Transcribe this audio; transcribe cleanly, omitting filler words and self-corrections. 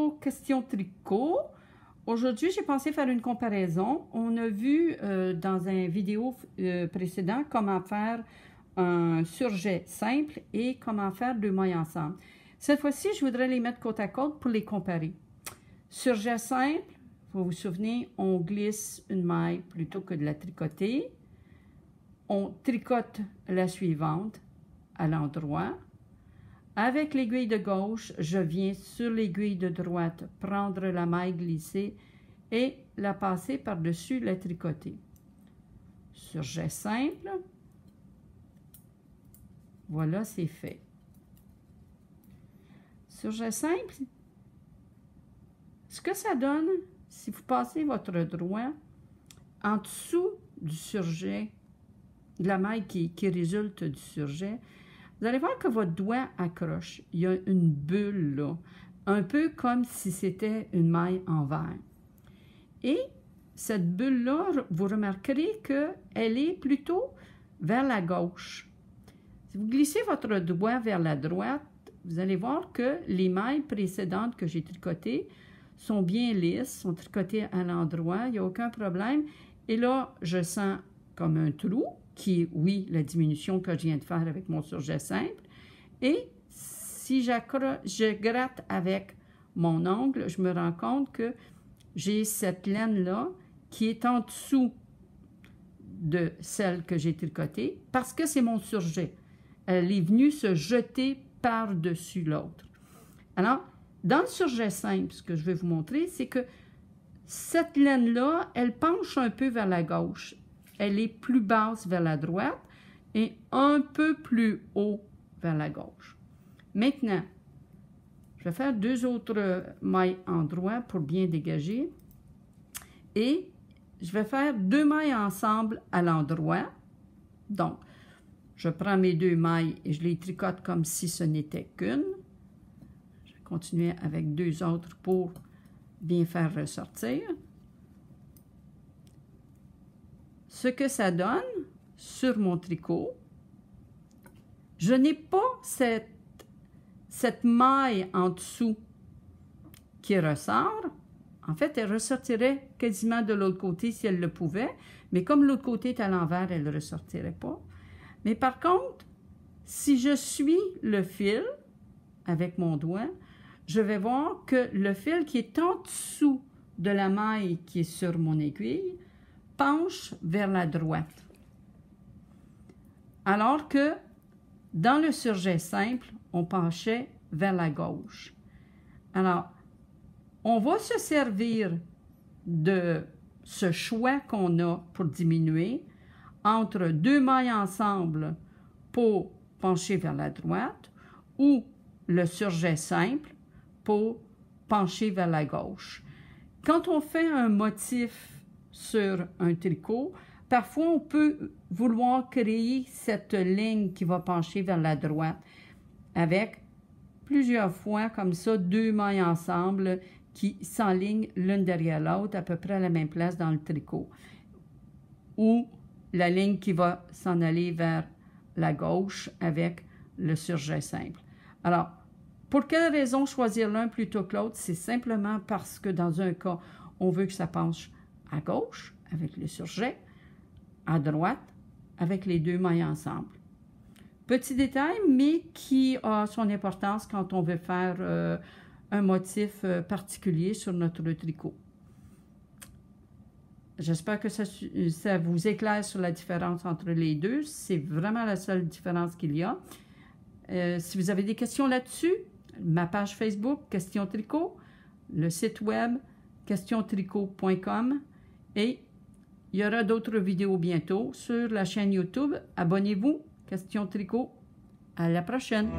Bonjour, question tricot. Aujourd'hui, j'ai pensé faire une comparaison. On a vu dans une vidéo précédent comment faire un surjet simple et comment faire deux mailles ensemble. Cette fois-ci, je voudrais les mettre côte à côte pour les comparer. Surjet simple, vous vous souvenez, on glisse une maille plutôt que de la tricoter. On tricote la suivante à l'endroit. Avec l'aiguille de gauche, je viens sur l'aiguille de droite prendre la maille glissée et la passer par-dessus la tricoter. Surjet simple. Voilà, c'est fait. Surjet simple, ce que ça donne, si vous passez votre doigt en dessous du surjet, de la maille qui résulte du surjet, vous allez voir que votre doigt accroche. Il y a une bulle là, un peu comme si c'était une maille en verre. Et cette bulle-là, vous remarquerez qu'elle est plutôt vers la gauche. Si vous glissez votre doigt vers la droite, vous allez voir que les mailles précédentes que j'ai tricotées sont bien lisses, sont tricotées à l'endroit, il n'y a aucun problème. Et là, je sens comme un trou, qui est, oui, la diminution que je viens de faire avec mon surjet simple. Et si je gratte avec mon ongle, je me rends compte que j'ai cette laine-là qui est en dessous de celle que j'ai tricotée parce que c'est mon surjet. Elle est venue se jeter par-dessus l'autre. Alors, dans le surjet simple, ce que je vais vous montrer, c'est que cette laine-là, elle penche un peu vers la gauche. Elle est plus basse vers la droite et un peu plus haut vers la gauche. Maintenant, je vais faire deux autres mailles en droit pour bien dégager. Et je vais faire deux mailles ensemble à l'endroit. Donc, je prends mes deux mailles et je les tricote comme si ce n'était qu'une. Je vais continuer avec deux autres pour bien faire ressortir. Ce que ça donne sur mon tricot, je n'ai pas cette maille en dessous qui ressort. En fait, elle ressortirait quasiment de l'autre côté si elle le pouvait, mais comme l'autre côté est à l'envers, elle ne ressortirait pas. Mais par contre, si je suis le fil avec mon doigt, je vais voir que le fil qui est en dessous de la maille qui est sur mon aiguille penche vers la droite. Alors que dans le surjet simple, on penchait vers la gauche. Alors, on va se servir de ce choix qu'on a pour diminuer entre deux mailles ensemble pour pencher vers la droite ou le surjet simple pour pencher vers la gauche. Quand on fait un motif sur un tricot, parfois on peut vouloir créer cette ligne qui va pencher vers la droite avec plusieurs fois comme ça deux mailles ensemble qui s'enlignent l'une derrière l'autre à peu près à la même place dans le tricot, ou la ligne qui va s'en aller vers la gauche avec le surjet simple. Alors, pour quelle raison choisir l'un plutôt que l'autre? C'est simplement parce que dans un cas, on veut que ça penche à gauche avec le surjet, à droite avec les deux mailles ensemble. Petit détail, mais qui a son importance quand on veut faire un motif particulier sur notre tricot. J'espère que ça vous éclaire sur la différence entre les deux. C'est vraiment la seule différence qu'il y a. Si vous avez des questions là-dessus, ma page Facebook, Question Tricot, le site web, questiontricot.com, et il y aura d'autres vidéos bientôt sur la chaîne YouTube. Abonnez-vous, Question Tricot. À la prochaine!